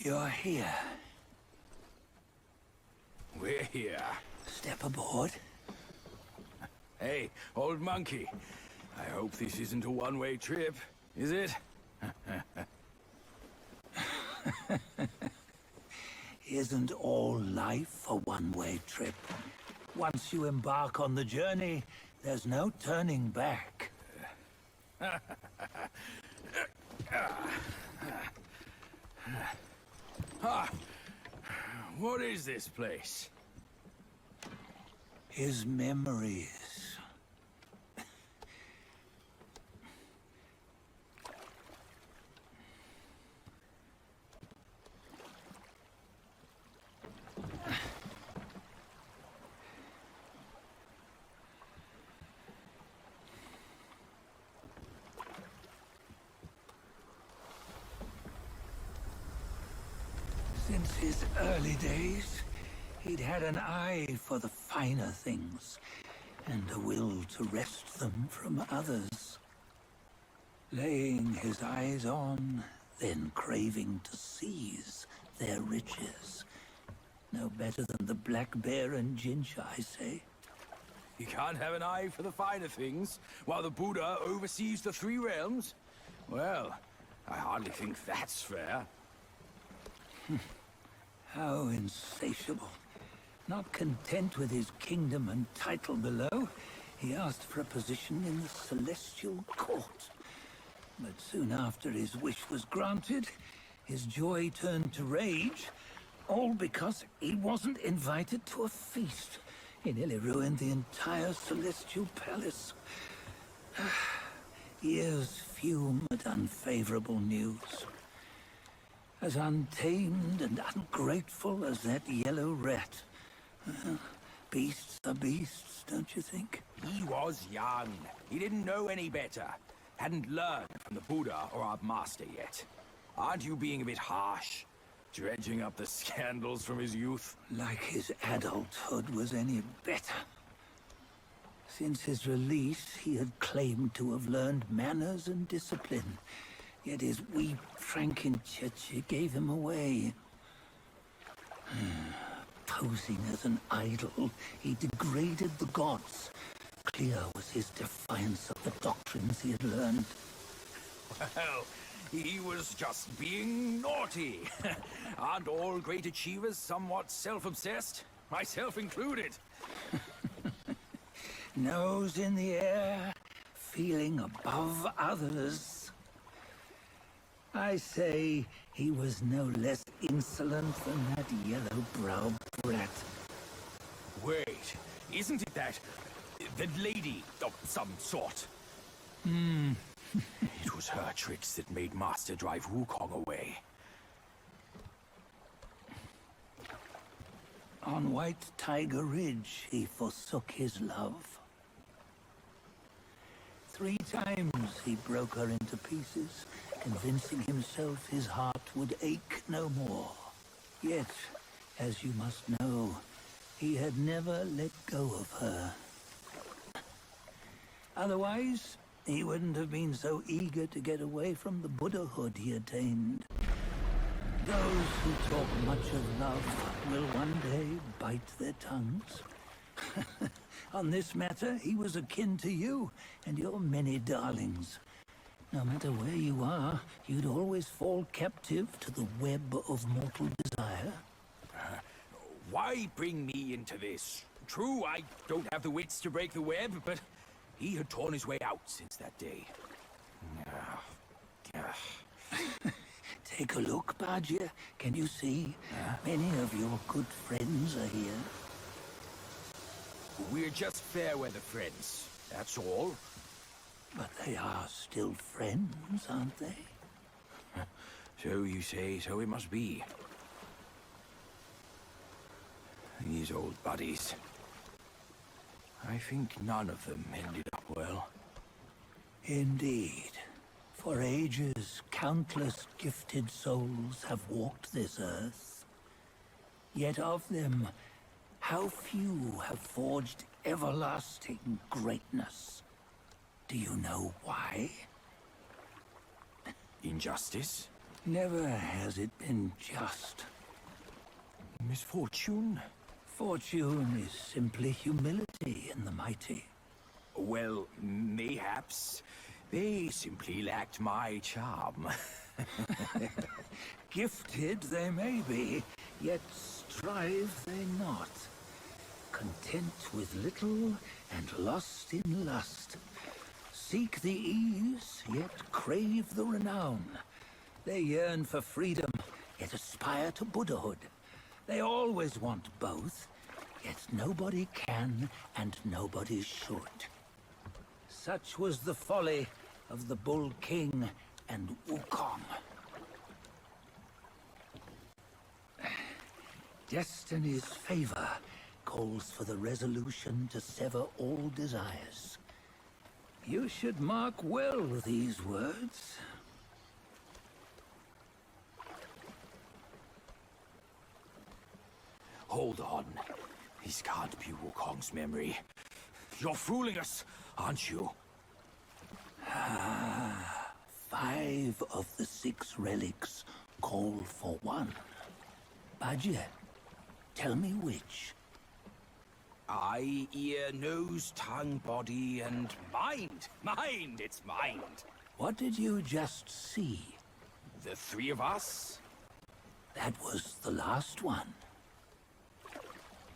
You're here. We're here. Step aboard. Hey, old monkey. I hope this isn't a one-way trip, is it? Isn't all life a one-way trip? Once you embark on the journey, there's no turning back. What is this place? His memories. Since his early days, he'd had an eye for the finer things, and a will to wrest them from others. Laying his eyes on, then craving to seize their riches. No better than the black bear and Jinch, I say. You can't have an eye for the finer things, while the Buddha oversees the three realms? Well, I hardly think that's fair. How insatiable. Not content with his kingdom and title below, he asked for a position in the celestial court. But soon after his wish was granted, his joy turned to rage, all because he wasn't invited to a feast. He nearly ruined the entire celestial palace. Ears fume at unfavorable news. As untamed and ungrateful as that yellow rat. Beasts are beasts, don't you think? He was young. He didn't know any better. Hadn't learned from the Buddha or our master yet. Aren't you being a bit harsh? Dredging up the scandals from his youth? Like his adulthood was any better. Since his release, he had claimed to have learned manners and discipline. Yet his weak Frankenchurch gave him away. Posing as an idol, he degraded the gods. Clear was his defiance of the doctrines he had learned. Well, he was just being naughty. Aren't all great achievers somewhat self-obsessed? Myself included. Nose in the air, feeling above others. I say he was no less insolent than that yellow-browed brat. Wait, isn't it that lady of some sort? It was her tricks that made Master drive Wukong away. On White Tiger Ridge, he forsook his love. 3 times he broke her into pieces, convincing himself his heart would ache no more. Yet, as you must know, he had never let go of her. Otherwise, he wouldn't have been so eager to get away from the Buddhahood he attained. Those who talk much of love will one day bite their tongues. On this matter, he was akin to you and your many darlings. No matter where you are, you'd always fall captive to the web of mortal desire. Why bring me into this? True, I don't have the wits to break the web, but he had torn his way out since that day. Take a look, Bajia. Can you see? Many of your good friends are here. We're just fair weather friends, that's all. But they are still friends, aren't they? So you say, so it must be. These old buddies. I think none of them ended up well. Indeed. For ages, countless gifted souls have walked this earth. Yet of them, how few have forged everlasting greatness? Do you know why? Injustice? Never has it been just. Misfortune? Fortune is simply humility in the mighty. Well, mayhaps. They simply lacked my charm. Gifted they may be, yet strive they not. Content with little and lost in lust. Seek the ease, yet crave the renown. They yearn for freedom, yet aspire to Buddhahood. They always want both, yet nobody can and nobody should. Such was the folly of the Bull King and Wukong. Destiny's favor calls for the resolution to sever all desires. You should mark well these words. Hold on. This can't be Wukong's memory. You're fooling us, aren't you? 5 of the 6 relics call for one. Bajie, tell me which. Eye, ear, nose, tongue, body, and mind. Mind, it's mind. What did you just see? The 3 of us? That was the last one.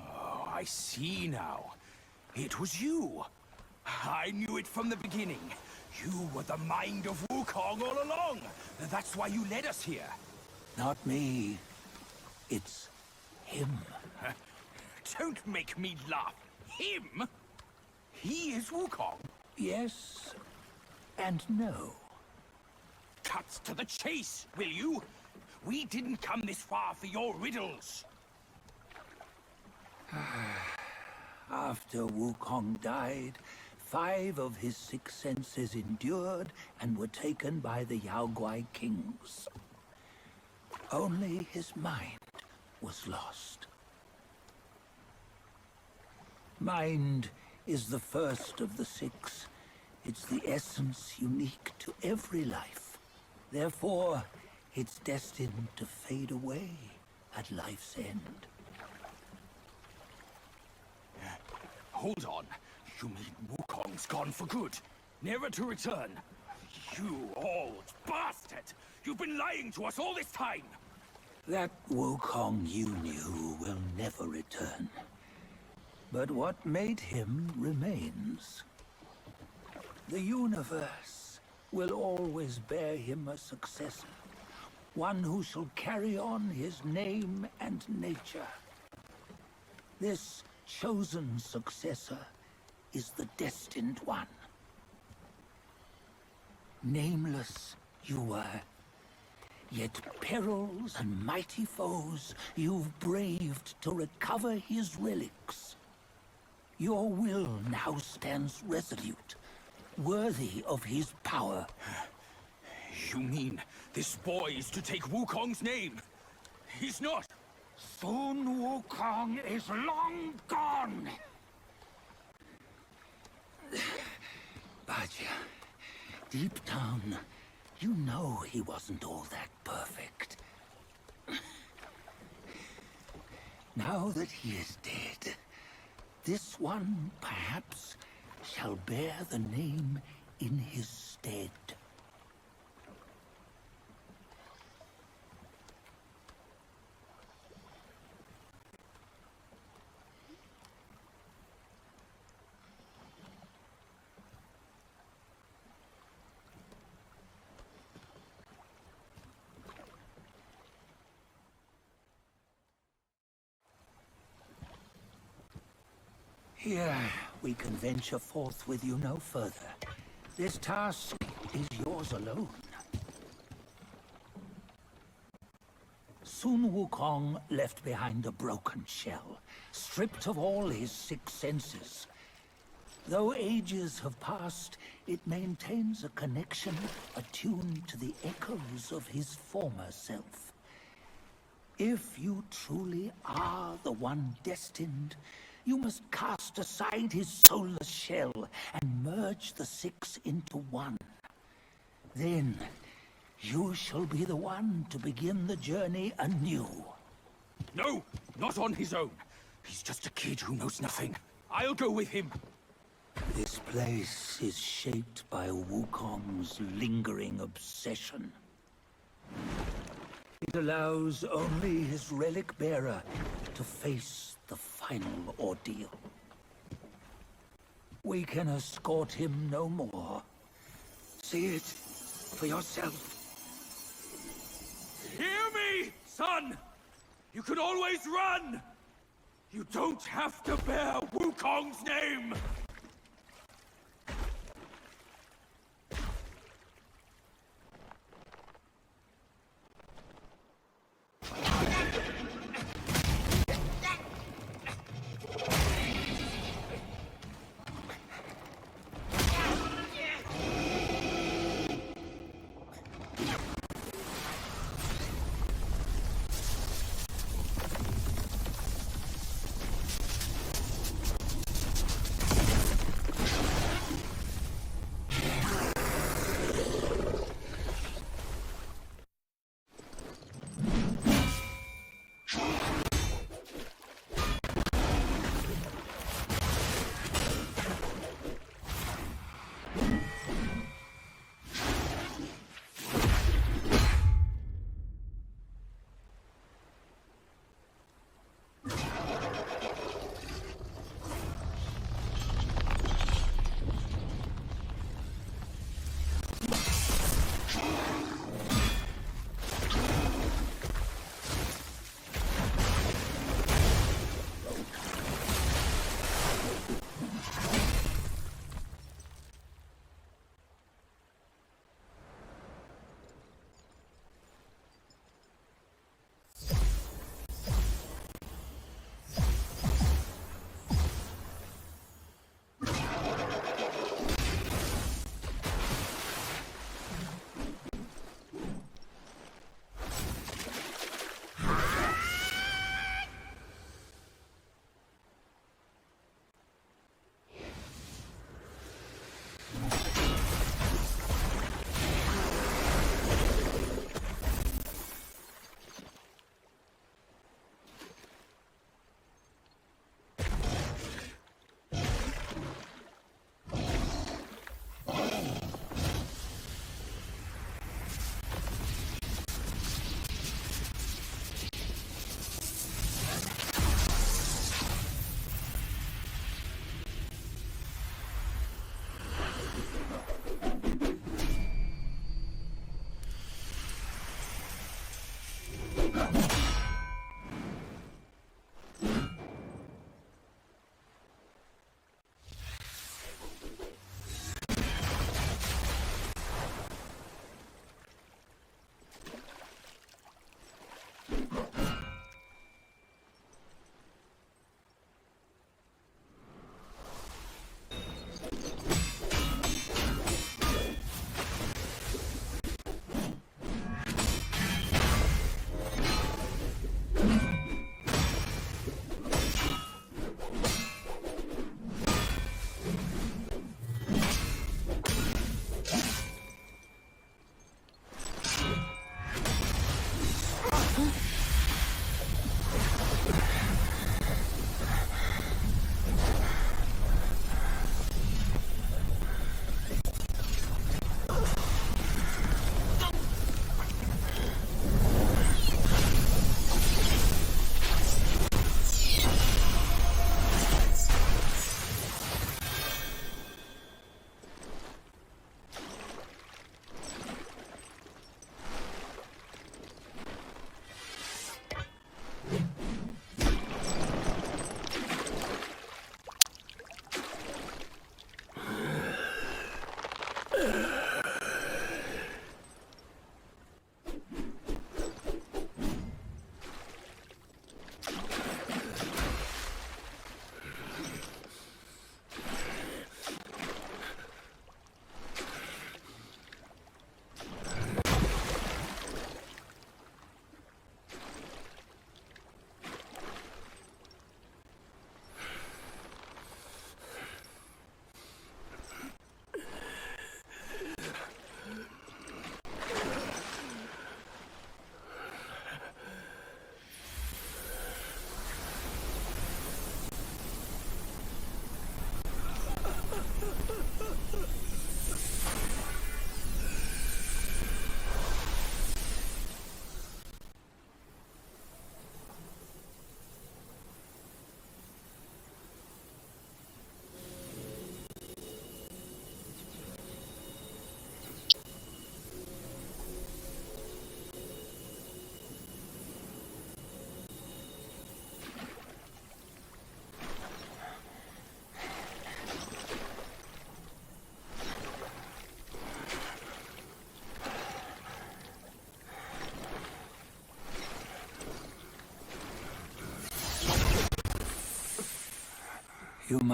Oh, I see now. It was you. I knew it from the beginning. You were the mind of Wukong all along. That's why you led us here. Not me. It's him. Don't make me laugh. Him? He is Wukong. Yes and no. Cut to the chase, will you? We didn't come this far for your riddles. After Wukong died, 5 of his 6 senses endured and were taken by the Yaoguai kings. Only his mind was lost. Mind is the first of the 6. It's the essence unique to every life. Therefore, it's destined to fade away at life's end. Hold on. You mean Wukong's gone for good? Never to return? You old bastard! You've been lying to us all this time! That Wukong you knew will never return. But what made him remains. The universe will always bear him a successor. One who shall carry on his name and nature. This chosen successor is the destined one. Nameless you were, yet perils and mighty foes you've braved to recover his relics. Your will now stands resolute, worthy of his power. You mean this boy is to take Wukong's name? He's not! Sun Wukong is long gone! Bajie, deep down, you know he wasn't all that perfect. Now that he is dead, this one, perhaps, shall bear the name in his stead. Here, we can venture forth with you no further. This task is yours alone. Sun Wukong left behind a broken shell, stripped of all his 6 senses. Though ages have passed, it maintains a connection attuned to the echoes of his former self. If you truly are the one destined, you must cast aside his soulless shell and merge the 6 into one. Then, You shall be the one to begin the journey anew. No, not on his own. He's just a kid who knows nothing. I'll go with him. This place is shaped by Wukong's lingering obsession. It allows only his relic bearer to face the final ordeal. We can escort him no more. See it for yourself. Hear me, son! You can always run! You don't have to bear Wukong's name!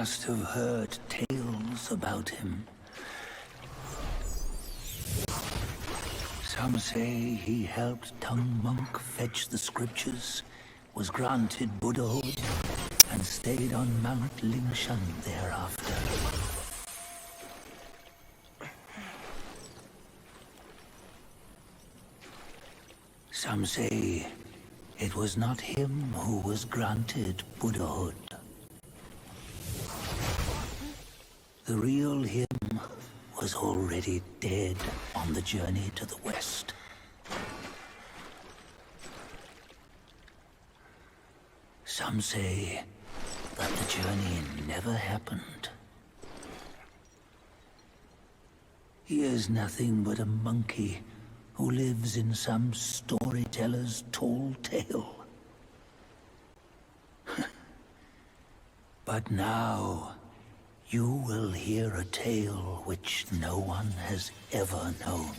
must have heard tales about him. Some say he helped Tung Monk fetch the scriptures, was granted Buddhahood, and stayed on Mount Lingshan thereafter. Some say it was not him who was granted Buddhahood. The real him was already dead on the journey to the west. Some say that the journey never happened. He is nothing but a monkey who lives in some storyteller's tall tale. But now, you will hear a tale which no one has ever known.